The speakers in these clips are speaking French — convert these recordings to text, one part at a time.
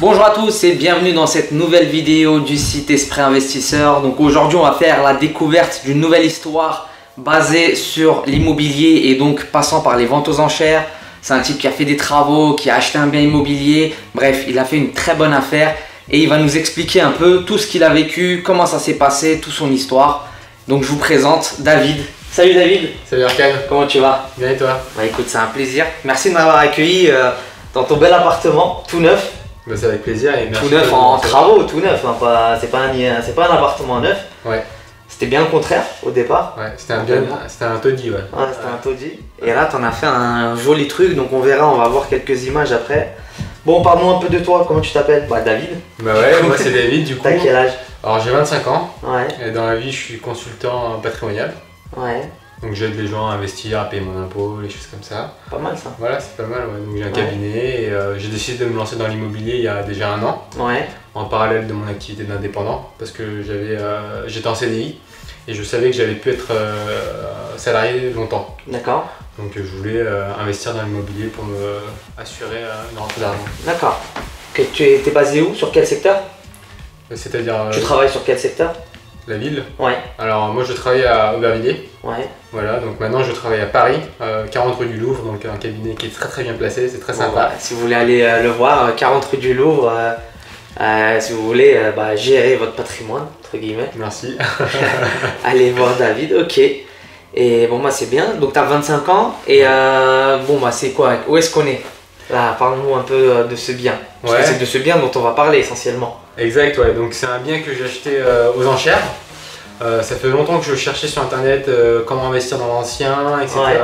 Bonjour à tous et bienvenue dans cette nouvelle vidéo du site Esprit Investisseur. Donc aujourd'hui on va faire la découverte d'une nouvelle histoire basée sur l'immobilier et donc passant par les ventes aux enchères. C'est un type qui a fait des travaux, qui a acheté un bien immobilier, bref il a fait une très bonne affaire et il va nous expliquer un peu tout ce qu'il a vécu, comment ça s'est passé, toute son histoire. Donc je vous présente David. Salut David. Salut Arkan. Comment tu vas? Bien et toi? Bah écoute, c'est un plaisir. Merci de m'avoir accueilli dans ton bel appartement, tout neuf. Bah, c'est avec plaisir et merci. Tout neuf en travaux, tout neuf, hein, c'est pas un appartement neuf. Ouais. C'était bien le contraire au départ. Ouais, c'était un taudis, ouais. Ouais, c'était un taudis. Et là, t'en as fait un joli truc, donc on verra, on va voir quelques images après. Bon, parle-nous un peu de toi, comment tu t'appelles? Bah, David. Bah ouais, moi c'est David du coup. T'as quel âge? Alors j'ai 25 ans. Ouais. Et dans la vie, je suis consultant patrimonial. Ouais. Donc j'aide les gens à investir, à payer mon impôt, les choses comme ça. Pas mal ça. Voilà, c'est pas mal, ouais. Donc j'ai un cabinet et j'ai décidé de me lancer dans l'immobilier il y a déjà un an. Ouais. En parallèle de mon activité d'indépendant parce que j'étais en CDI et je savais que j'allais plus être salarié longtemps. D'accord. Donc je voulais investir dans l'immobilier pour me assurer une rentrée d'argent. D'accord. Okay, tu es basé où? Sur quel secteur? C'est-à-dire... Tu travailles sur quel secteur? La ville? Ouais. Alors moi je travaille à Aubervilliers. Ouais. Voilà, donc maintenant je travaille à Paris, 40 rue du Louvre, donc un cabinet qui est très bien placé, c'est très sympa. Bah, si vous voulez aller le voir, 40 rue du Louvre, si vous voulez gérer votre patrimoine, entre guillemets. Merci. Allez voir David, ok. Et bon, bah c'est bien, donc tu as 25 ans, et bon, bah c'est quoi? Où est-ce qu'on est? Là, parle-nous un peu de ce bien. Parce que c'est de ce bien dont on va parler essentiellement. Exact, ouais, donc c'est un bien que j'ai acheté aux enchères. Ça fait longtemps que je cherchais sur internet comment investir dans l'ancien, etc. Ouais.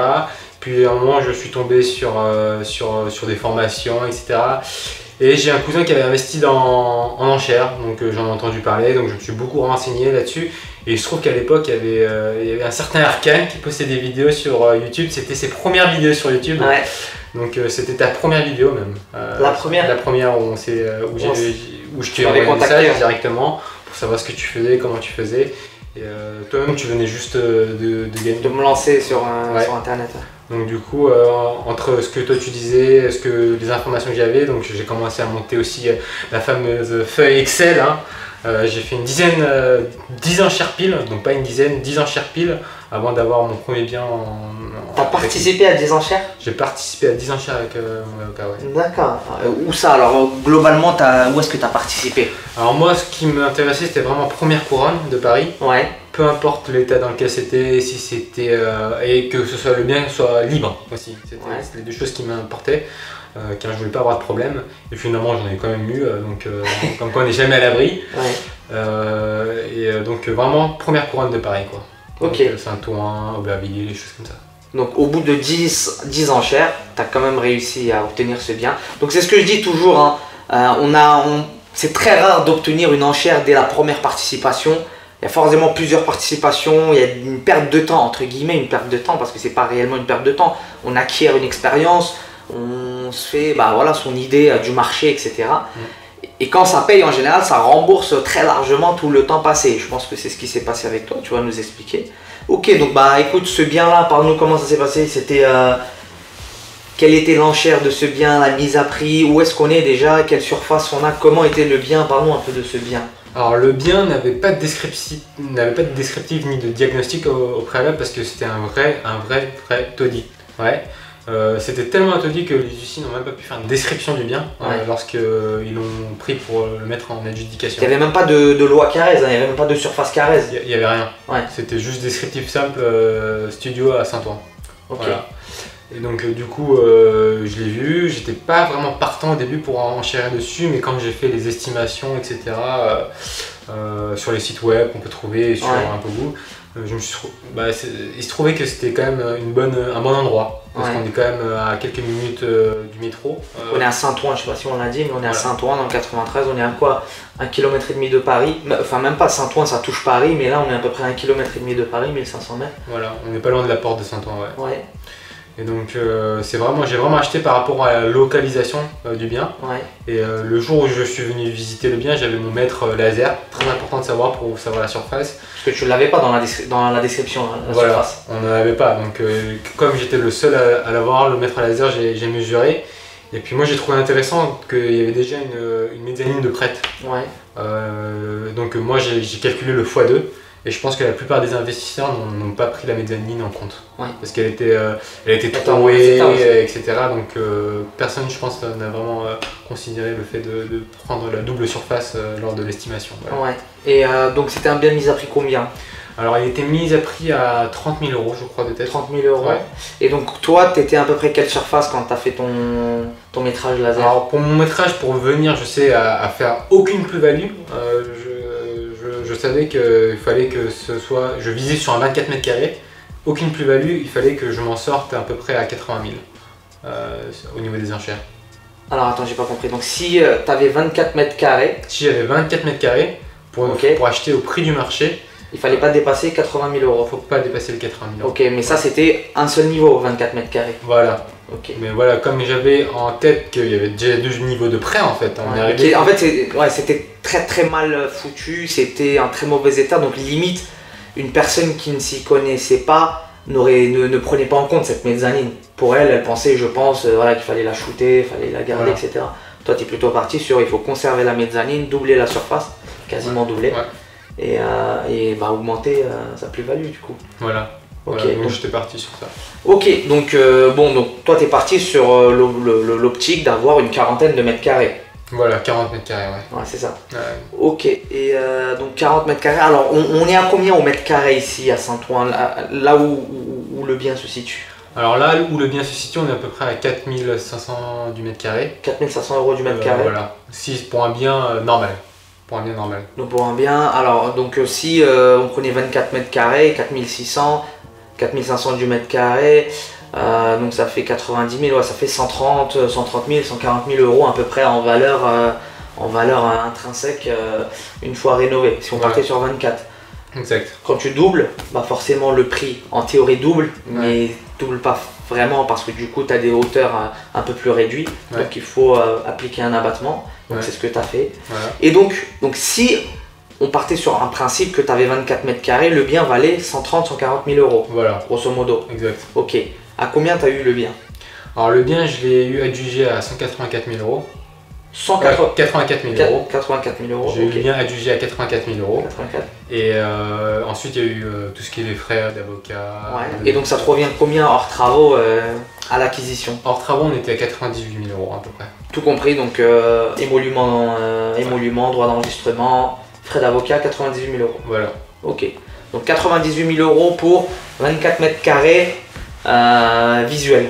Puis à un moment je suis tombé sur des formations, etc. Et j'ai un cousin qui avait investi en enchères, donc j'en ai entendu parler, donc je me suis beaucoup renseigné là-dessus. Et je trouve qu'à l'époque il y avait un certain Arkan qui postait des vidéos sur YouTube, c'était ses premières vidéos sur YouTube. Ouais. Donc c'était ta première vidéo même. La première? La première où je t'ai envoyé un message directement pour savoir ce que tu faisais, comment tu faisais. Et toi-même tu venais juste de me lancer sur internet. Donc du coup, entre ce que toi tu disais, les informations que j'avais, donc j'ai commencé à monter aussi la fameuse feuille Excel. Hein. J'ai fait 10 enchères piles, donc pas une dizaine, 10 enchères piles avant d'avoir mon premier bien T'as participé à 10 enchères? J'ai participé à 10 enchères avec mon avocat, ouais. D'accord. Où ça alors? Globalement, où est-ce que tu as participé? Alors moi, ce qui m'intéressait, c'était vraiment première couronne de Paris. Ouais. Peu importe l'état dans lequel c'était, si c'était et que ce soit le bien soit libre aussi. C'était les deux choses qui m'importaient. Car je voulais pas avoir de problème et finalement j'en ai quand même eu donc comme quoi on n'est jamais à l'abri. Ouais. Donc vraiment première couronne de Paris quoi. Ok. Saint-Ouen, Aubervilliers, des choses comme ça. Donc au bout de 10 enchères, tu as quand même réussi à obtenir ce bien. Donc c'est ce que je dis toujours, hein. C'est très rare d'obtenir une enchère dès la première participation. Il y a forcément plusieurs participations, il y a une perte de temps, entre guillemets, une perte de temps parce que c'est pas réellement une perte de temps. On acquiert une expérience, on se fait son idée du marché, etc. Et quand ça paye, en général, ça rembourse très largement tout le temps passé. Je pense que c'est ce qui s'est passé avec toi, tu vas nous expliquer. Ok, donc écoute, ce bien-là, parle-nous comment ça s'est passé. C'était quelle était l'enchère de ce bien, la mise à prix, où est-ce qu'on est déjà, quelle surface on a, comment était le bien, parle-nous un peu de ce bien. Alors le bien n'avait pas de descriptif ni de diagnostic au préalable parce que c'était un vrai taudis. Ouais. C'était tellement un taudis que les huissiers n'ont même pas pu faire une description du bien lorsqu'ils l'ont pris pour le mettre en adjudication. Il n'y avait même pas de loi Carrez, il n'y avait même pas de surface Carrez. Il n'y avait rien. Ouais. C'était juste descriptif simple, studio à Saint-Ouen. Ok. Voilà. Et donc du coup je l'ai vu, j'étais pas vraiment partant au début pour enchérir dessus, mais quand j'ai fait les estimations, etc. Sur les sites web qu'on peut trouver sur un peu Google, il se trouvait que c'était quand même un bon endroit. Parce qu'on est quand même à quelques minutes du métro. On est à Saint-Ouen, je sais pas si on l'a dit, mais on est à Saint-Ouen dans le 93, on est à quoi? 1,5 km de Paris, enfin même pas, Saint-Ouen ça touche Paris, mais là on est à peu près à 1,5 km de Paris, 1500 mètres. Voilà, on n'est pas loin de la porte de Saint-Ouen, ouais. Et donc j'ai vraiment acheté par rapport à la localisation du bien. Ouais. Et le jour où je suis venu visiter le bien, j'avais mon mètre laser, très important de savoir pour savoir la surface. Parce que tu ne l'avais pas dans la description, la surface. On n'en avait pas, donc comme j'étais le seul à l'avoir, le mètre laser, j'ai mesuré. Et puis moi j'ai trouvé intéressant qu'il y avait déjà une mezzanine de prête. Ouais. Donc moi j'ai calculé le x2 et je pense que la plupart des investisseurs n'ont pas pris la mezzanine en compte. Ouais. Parce qu'elle était Attends, trouée, ouais, etc. Donc personne je pense n'a vraiment considéré le fait de prendre la double surface lors de l'estimation. Voilà. Ouais. Et donc c'était un bien mis à prix combien? Alors il était mis à prix à 30 000 € je crois de tête. 30 000 €. Ouais. Et donc toi, tu étais à peu près quelle surface quand tu as fait ton métrage laser? Alors pour mon métrage, pour venir, je sais, à faire aucune plus-value, je savais qu'il fallait que ce soit, je visais sur un 24 mètres carrés, aucune plus-value, il fallait que je m'en sorte à peu près à 80 000 au niveau des enchères. Alors attends, j'ai pas compris. Donc si tu avais 24 mètres carrés, Si j'avais 24 mètres carrés pour acheter au prix du marché, il fallait pas dépasser 80 000 il €. ne faut pas dépasser le 80 000 €. Ok, mais ça c'était un seul niveau, 24 mètres carrés. Voilà. Ok. Mais voilà, comme j'avais en tête qu'il y avait déjà 2 niveaux de prêt en fait, on est arrivé. En fait, c'était très mal foutu, c'était en très mauvais état, donc limite, une personne qui ne s'y connaissait pas ne prenait pas en compte cette mezzanine. Pour elle, elle pensait, je pense, voilà, qu'il fallait la shooter, il fallait la garder, Voilà. etc. Toi, tu es plutôt parti sur il faut conserver la mezzanine, doubler la surface, quasiment doubler, Ouais. et augmenter sa plus-value du coup. Voilà. Ok, Voilà, donc donc, j'étais parti sur ça. ok, donc, donc toi, tu es parti sur l'optique d'avoir une quarantaine de mètres carrés. Voilà, 40 mètres carrés, ouais. Ouais, c'est ça. Ouais. Ok, et donc 40 mètres carrés. Alors, on est à combien au mètre carré ici à Saint-Ouen, là où le bien se situe? Alors là où le bien se situe, on est à peu près à 4 500 du mètre carré. 4 500 € du mètre carré. Voilà, si pour un bien normal. Pour un bien normal. Donc pour un bien, alors donc si on prenait 24 mètres carrés, 4600, 4500 du mètre carré, donc ça fait 90 000, ouais, ça fait 130 000, 140 000 € à peu près en valeur intrinsèque une fois rénové, si on partait sur 24. Exact. Quand tu doubles, bah forcément le prix en théorie double, mais double pas vraiment parce que du coup tu as des hauteurs un peu plus réduites, donc il faut appliquer un abattement, donc c'est ce que tu as fait. Voilà. Et donc si on partait sur un principe que tu avais 24 mètres carrés, le bien valait 130 140 000 €, Voilà, grosso modo. exact. Ok, à combien tu as eu le bien? Alors le bien, je l'ai eu adjugé à 184 000 €. 84 000 €. 84 000 €. J'ai eu le bien adjugé à 84 000 €. 84. Et ensuite, il y a eu tout ce qui est les frais d'avocat. Ouais. Et donc ça te revient combien hors travaux à l'acquisition? Hors travaux, on était à 98 000 € à peu près. Tout compris, donc émolument, droit d'enregistrement, frais d'avocat, 98 000 €. Voilà. Ok. Donc 98 000 € pour 24 mètres carrés visuel.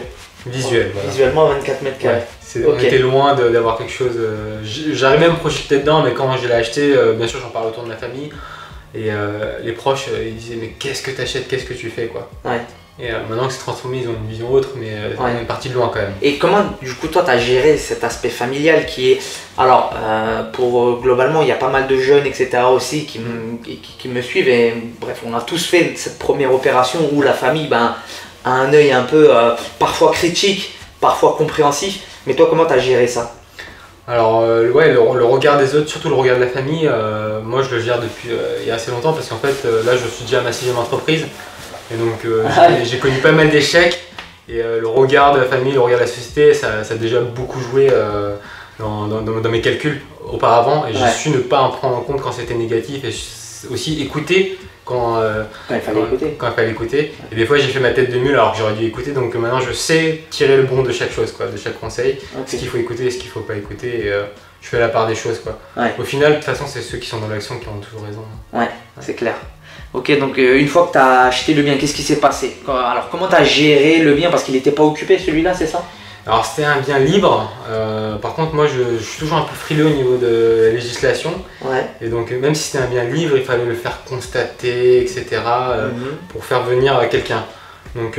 Visuel, voilà. Visuellement 24 mètres carrés. Ouais. On était loin d'avoir quelque chose. J'arrivais à me projeter dedans, mais quand je l'ai acheté, bien sûr, j'en parle autour de ma famille. Et les proches, ils disaient, mais qu'est-ce que tu achètes, qu'est-ce que tu fais, quoi. Ouais. Et maintenant que c'est transformé, ils ont une vision autre, mais on est parti de loin quand même. Et comment, du coup, toi, tu as géré cet aspect familial qui est... Alors, globalement, il y a pas mal de jeunes, etc. aussi qui me suivent. Et bref, on a tous fait cette première opération où la famille a un œil un peu parfois critique, parfois compréhensif. Mais toi, comment tu as géré ça? Alors, ouais, le regard des autres, surtout le regard de la famille, moi je le gère depuis il y a assez longtemps parce qu'en fait, là, je suis déjà à ma 6e entreprise. Et donc j'ai connu pas mal d'échecs et le regard de la famille, le regard de la société, ça a déjà beaucoup joué dans mes calculs auparavant et j'ai su ne pas en prendre en compte quand c'était négatif et aussi écouter quand il fallait écouter. Et des fois j'ai fait ma tête de mule alors que j'aurais dû écouter, donc maintenant je sais tirer le bon de chaque chose, quoi, de chaque conseil, ce qu'il faut écouter et ce qu'il faut pas écouter. Et, je fais la part des choses, quoi. Au final, de toute façon, c'est ceux qui sont dans l'action qui ont toujours raison. Ouais. C'est clair. Ok, donc une fois que tu as acheté le bien, qu'est-ce qui s'est passé? Alors comment tu as géré le bien parce qu'il n'était pas occupé celui-là, c'est ça? Alors c'était un bien libre, par contre moi je suis toujours un peu frileux au niveau de la législation. Ouais. Et donc même si c'était un bien libre, il fallait le faire constater, etc. Pour faire venir quelqu'un. Donc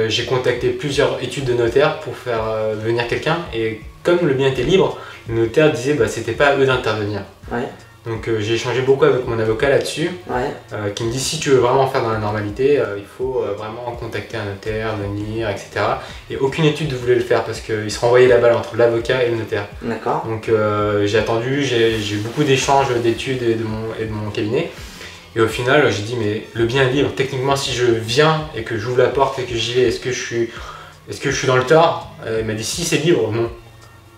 j'ai contacté plusieurs études de notaire pour faire venir quelqu'un et comme le bien était libre, le notaire disait bah c'était pas à eux d'intervenir. Ouais. Donc j'ai échangé beaucoup avec mon avocat là-dessus, qui me dit si tu veux vraiment faire dans la normalité, il faut vraiment contacter un notaire, venir, etc. Et aucune étude ne voulait le faire parce qu'ils se renvoyaient la balle entre l'avocat et le notaire. D'accord. Donc j'ai attendu, j'ai eu beaucoup d'échanges d'études et de mon cabinet. Et au final j'ai dit mais le bien est libre, techniquement si je viens et que j'ouvre la porte et que j'y vais, est-ce que je est-ce que je suis dans le tort? Il m'a dit si c'est libre, non.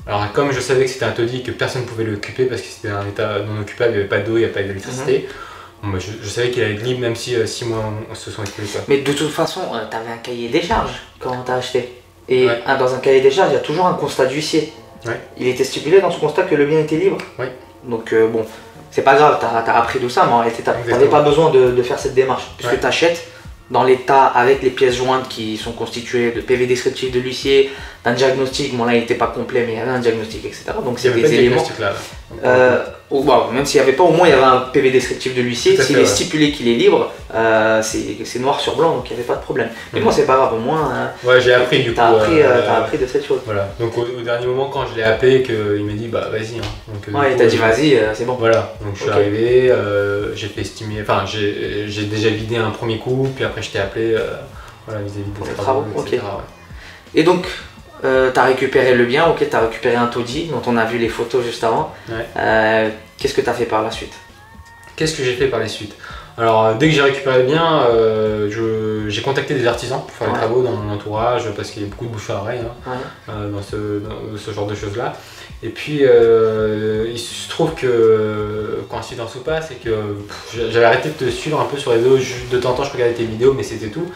Alors comme je savais que c'était un taudis, que personne ne pouvait l'occuper parce que c'était un état non occupable, il n'y avait pas d'eau, il n'y avait pas d'électricité, bon, bah, je savais qu'il allait être libre même si 6 mois on se sont écoulés. Mais de toute façon, tu avais un cahier des charges quand tu as acheté. Et dans un cahier des charges, il y a toujours un constat d'huissier. Il était stipulé dans ce constat que le bien était libre. Donc bon, c'est pas grave, tu as appris tout ça, mais en réalité, tu n'avais pas besoin de faire cette démarche. Puisque tu achètes dans l'état avec les pièces jointes qui sont constituées de PV descriptif de l'huissier, d'un diagnostic, bon là il n'était pas complet mais il y avait un diagnostic, etc. Donc c'est des éléments. Même s'il n'y avait pas, au moins il y avait un PV descriptif de l'huissier, s'il est stipulé qu'il est libre, c'est noir sur blanc, donc il n'y avait pas de problème. Mais moi c'est pas grave, au moins j'ai appris du coup. T'as appris de cette chose. Voilà, donc au dernier moment quand je l'ai appelé, qu'il m'a dit bah vas-y. Il t'a dit vas-y, c'est bon. Voilà, donc je suis arrivé, j'ai fait estimer, enfin j'ai déjà vidé un premier coup, puis après je t'ai appelé vis-à-vis des travaux, etc. Et donc, tu as récupéré le bien, tu as récupéré un taudis dont on a vu les photos juste avant. Qu'est-ce que tu as fait par la suite? Qu'est-ce que j'ai fait par la suite? Alors, dès que j'ai récupéré le bien, j'ai contacté des artisans pour faire les travaux dans mon entourage parce qu'il y a beaucoup de bouche à oreille dans ce genre de choses-là. Et puis, il se trouve que, coïncidence ou pas, c'est que j'avais arrêté de te suivre un peu sur les réseaux, de temps en temps je regardais tes vidéos, mais c'était tout.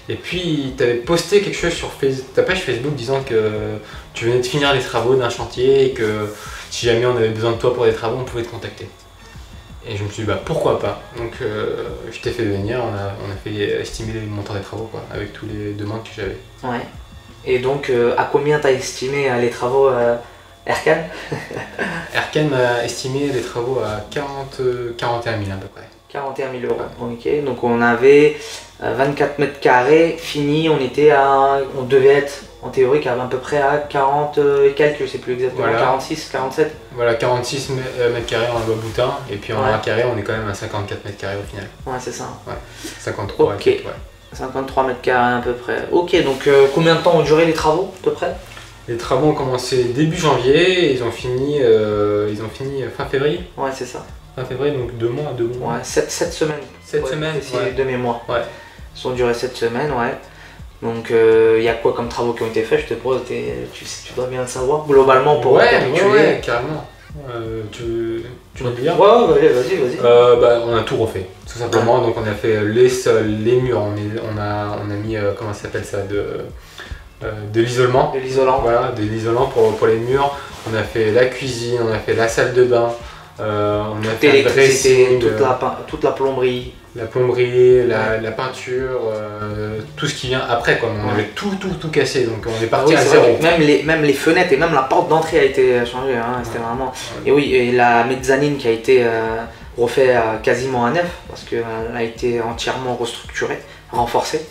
Et puis, tu avais posté quelque chose sur ta page Facebook disant que tu venais de finir les travaux d'un chantier et que si jamais on avait besoin de toi pour des travaux, on pouvait te contacter. Et je me suis dit, bah pourquoi pas. Donc, je t'ai fait venir, on a fait estimer le montant des travaux, quoi, avec tous les demandes que j'avais. Ouais. Et donc, à combien tu as estimé les travaux Erkan? Erkan m'a estimé les travaux à 41 000 à peu près. 41 000 euros, ok. Donc on avait 24 mètres carrés finis, on devait être en théorie à peu près à 40 et quelques, je sais plus exactement, 46, 47. Voilà, 46 mètres carrés en loi boutin, et puis en 1 carré on est quand même à 54 mètres carrés au final. Ouais, c'est ça. 53 ok. 53 mètres carrés à peu près. Ok, donc combien de temps ont duré les travaux à peu près? Les travaux ont commencé début janvier, et ils ont fini fin février. Ouais, c'est ça. Fin février, donc 2 mois. Ouais, 7 semaines. 7 semaines, de mémoire. Ils ont duré 7 semaines, Donc il y a quoi comme travaux qui ont été faits? Je te pose, tu dois bien le savoir. Globalement pour Ouais, carrément. Tu veux le dire? Ouais, vas-y. On a tout refait, tout simplement. Donc on a fait les sols, les murs, on a mis, comment ça s'appelle ça, de l'isolement. De l'isolant. Voilà, de l'isolant pour les murs. On a fait la cuisine, on a fait la salle de bain. On a fait l'électricité, toute la plomberie. La plomberie, la peinture, tout ce qui vient après, quoi. On avait tout cassé, donc on est parti à zéro. Même les fenêtres et même la porte d'entrée a été changée, c'était vraiment... Et oui, et la mezzanine qui a été refaite quasiment à neuf, parce qu'elle a été entièrement restructurée, renforcée.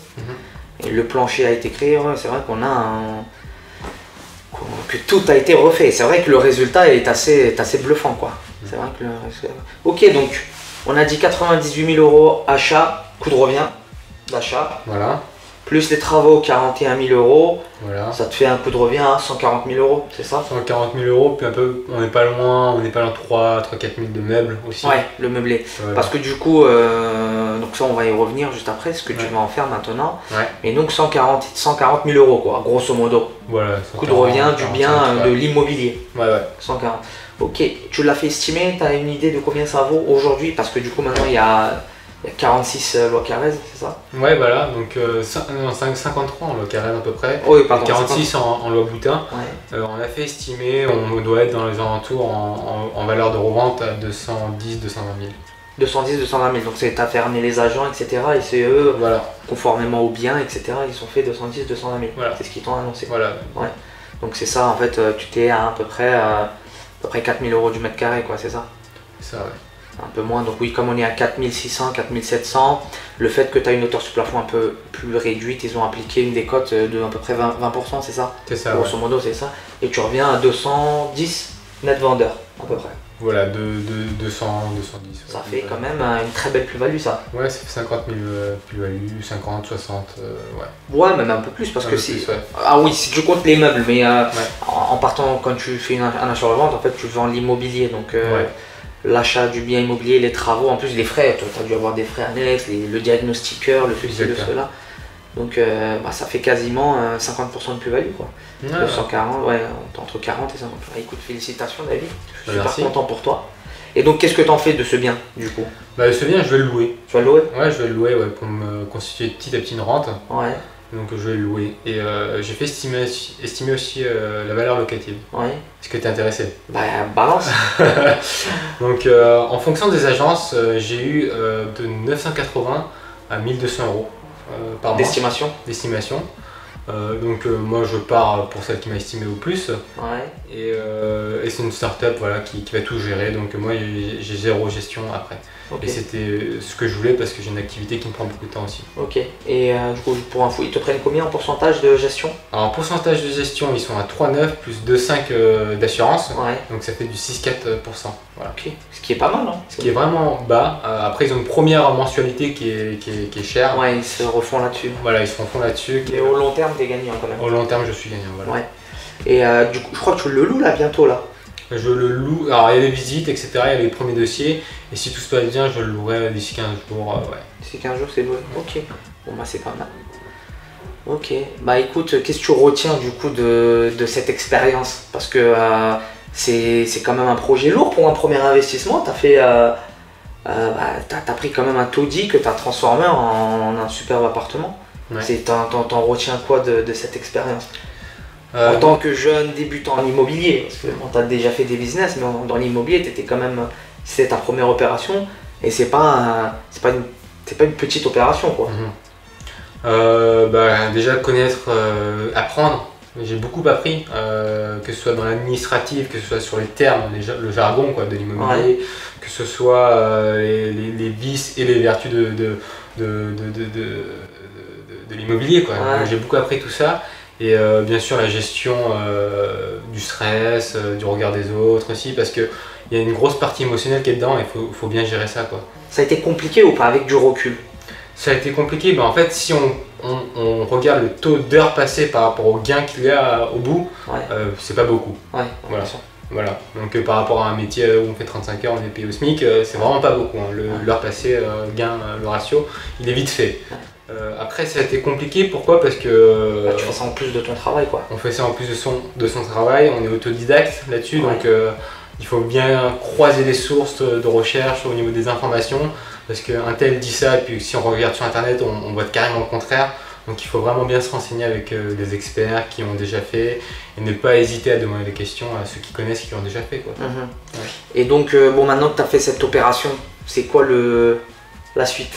Et le plancher a été créé, c'est vrai qu'on a que tout a été refait. C'est vrai que le résultat est assez bluffant, quoi. C'est vrai que ok, donc on a dit 98 000 euros achat, coût de revient d'achat. Voilà. Plus les travaux, 41 000 euros. Voilà. Ça te fait un coût de revient à 140 000 euros, c'est ça? 140 000 euros, puis un peu, on n'est pas loin 3-4 000 de meubles aussi. Ouais, le meublé. Voilà. Parce que du coup, donc ça on va y revenir juste après, ce que tu vas en faire maintenant. Et donc 140 000 euros, quoi, grosso modo. Voilà. Coût de revient du bien de l'immobilier. 140. Ok, tu l'as fait estimer, tu as une idée de combien ça vaut aujourd'hui? Parce que du coup maintenant il y a 46 lois Carrez, c'est ça? Ouais, voilà, donc 53 en loi Carrez à peu près, pardon, 46 en loi Boutin. On a fait estimer, on doit être dans les alentours en valeur de revente à 210 220 000. 210 220 000, donc c'est à faire les agents, etc. Et c'est eux, conformément au bien, etc. Ils ont fait 210 220 000. C'est ce qu'ils t'ont annoncé. Donc c'est ça, en fait, tu t'es à peu près 4 000 euros du mètre carré, quoi, c'est ça? C'est ça, un peu moins, donc oui, comme on est à 4 600, 4 700, le fait que tu as une hauteur sous plafond un peu plus réduite, ils ont appliqué une décote de à peu près 20%, c'est ça? C'est ça, grosso modo, c'est ça. Et tu reviens à 210 net vendeurs, à peu près. Voilà, de 200, 210. Ça fait quand même une très belle plus-value, ça. Ouais, ça fait 50 000 plus-value, 50, 60, Ouais, même un peu plus, parce que si... Ah oui, si tu comptes les meubles, mais en partant, quand tu fais un achat-revente, en fait, tu vends l'immobilier, donc... L'achat du bien immobilier, les travaux, en plus les frais, tu as dû avoir des frais annexes, le diagnostiqueur, le ceci, le cela. Donc bah, ça fait quasiment 50% de plus-value quoi. Ouais, 240, ouais, entre 40 et 50. Ah, écoute, félicitations David, je suis merci. super content pour toi. Et donc qu'est-ce que tu en fais de ce bien du coup? Bah, ce bien, je vais le louer. Tu vas le louer? Ouais, je vais le louer ouais, pour me constituer petit à petit une rente. Ouais, Donc je vais le louer. Et j'ai fait estimer aussi la valeur locative. ouais. Est-ce que tu es intéressé? Bah balance. Donc en fonction des agences, j'ai eu de 980 à 1200 euros par mois D'estimation. d'estimation. Donc moi je pars pour celle qui m'a estimé au plus. Ouais. Et c'est une start-up voilà, qui va tout gérer. Donc moi j'ai zéro gestion après. Ok. Et c'était ce que je voulais parce que j'ai une activité qui me prend beaucoup de temps aussi. Ok. Et du coup, pour info, ils te prennent combien en pourcentage de gestion? Alors en pourcentage de gestion, ils sont à 3,9 plus 2,5 d'assurance. Ouais. Donc ça fait du 6,4%. Voilà. Ok. Ce qui est pas mal, hein. Ce qui est vraiment bas. Après ils ont une première mensualité qui est chère. Ouais, ils se refont là-dessus. Voilà, ils se refont là-dessus. Mais au long terme, t'es gagnant quand même. Au long terme, je suis gagnant. Voilà. Ouais. Et du coup, je crois que tu le loues là bientôt là. Je le loue. Alors il y a les visites, etc. Il y a les premiers dossiers. Et si tout se passe bien, je le louerai d'ici 15 jours. Ouais. D'ici 15 jours, c'est loué. Ok. Bon, bah, c'est pas mal. Ok. Bah, écoute, qu'est-ce que tu retiens du coup de cette expérience? Parce que c'est quand même un projet lourd pour un premier investissement. T'as fait. T'as pris quand même un taudis que t'as transformé en un superbe appartement. Ouais. T'en retiens quoi de cette expérience? En tant que jeune débutant en immobilier, parce que bon, tu as déjà fait des business, mais dans l'immobilier, c'était ta première opération et c'est pas une petite opération quoi. Déjà connaître, apprendre. J'ai beaucoup appris, que ce soit dans l'administratif, que ce soit sur les termes, le jargon quoi, de l'immobilier, que ce soit les vices et les vertus de l'immobilier quoi. Ouais. J'ai beaucoup appris tout ça. Et bien sûr la gestion du stress, du regard des autres aussi, parce qu'il y a une grosse partie émotionnelle qui est dedans et il faut bien gérer ça quoi. Ça a été compliqué ou pas avec du recul? Ça a été compliqué, en fait si on regarde le taux d'heures passées par rapport au gain qu'il y a au bout, Ouais. c'est pas beaucoup. Ouais, Voilà. bien sûr. Voilà. Donc par rapport à un métier où on fait 35 heures, on est payé au SMIC, c'est vraiment pas beaucoup. Hein. L'heure passée, gain, le ratio, il est vite fait. Après ça a été compliqué, pourquoi? Parce que Tu fais ça en plus de ton travail quoi. on fait ça en plus de son travail, on est autodidacte là-dessus, Ouais. donc il faut bien croiser les sources de recherche au niveau des informations, parce qu'un tel dit ça, et puis si on regarde sur internet, on voit carrément le contraire. Donc il faut vraiment bien se renseigner avec des experts qui ont déjà fait, et ne pas hésiter à demander des questions à ceux qui connaissent, qui l'ont déjà fait quoi. Ouais. Et donc bon, maintenant que tu as fait cette opération, c'est quoi la suite?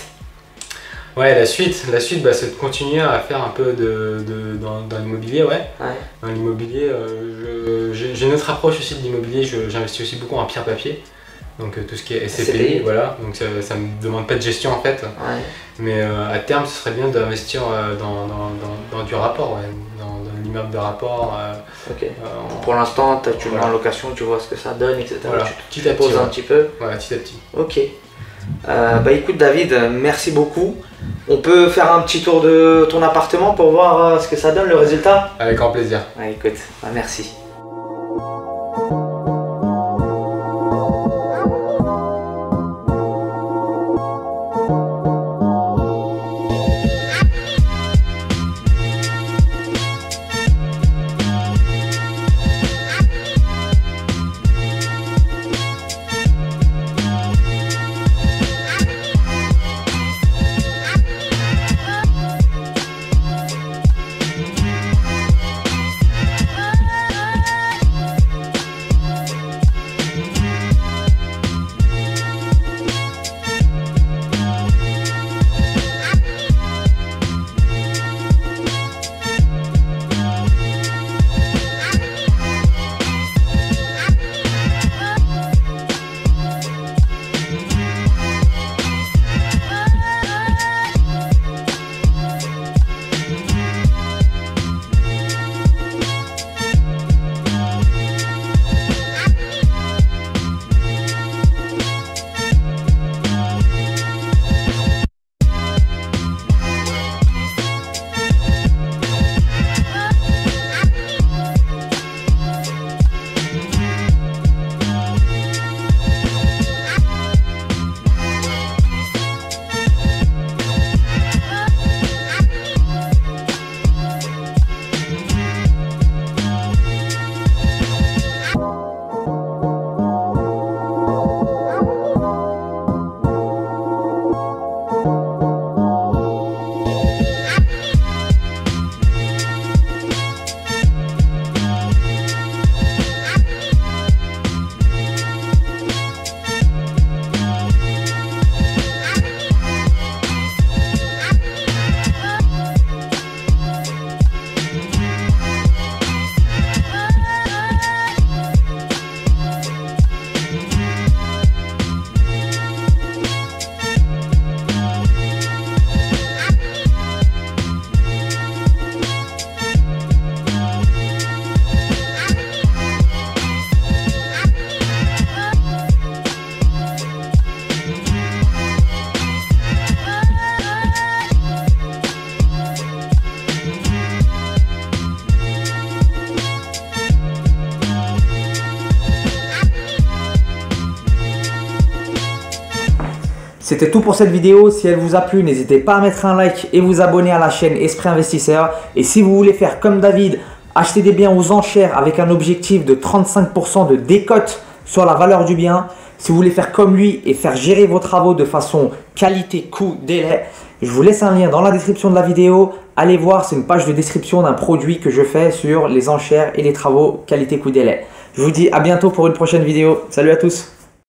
Ouais, la suite c'est de continuer à faire un peu dans l'immobilier, ouais. Dans l'immobilier, j'ai une autre approche aussi de l'immobilier, j'investis aussi beaucoup en pierre-papier, donc tout ce qui est SCPI, voilà, donc ça me demande pas de gestion en fait, Ouais. mais à terme ce serait bien d'investir dans du rapport, ouais, dans l'immeuble de rapport. Ok. Pour l'instant, tu le mets en location, tu vois ce que ça donne, etc. Voilà, Tu petit à te poses petit, un ouais. petit peu. Voilà, petit à petit. Ok. Bah écoute David, merci beaucoup. On peut faire un petit tour de ton appartement pour voir ce que ça donne, le résultat? Avec grand plaisir. Ouais, écoute, bah, merci. C'était tout pour cette vidéo. Si elle vous a plu, n'hésitez pas à mettre un like et vous abonner à la chaîne Esprit Investisseur. Et si vous voulez faire comme David, acheter des biens aux enchères avec un objectif de 35% de décote sur la valeur du bien, si vous voulez faire comme lui et faire gérer vos travaux de façon qualité, coût, délai, je vous laisse un lien dans la description de la vidéo. Allez voir, c'est une page de description d'un produit que je fais sur les enchères et les travaux qualité, coût, délai. Je vous dis à bientôt pour une prochaine vidéo. Salut à tous!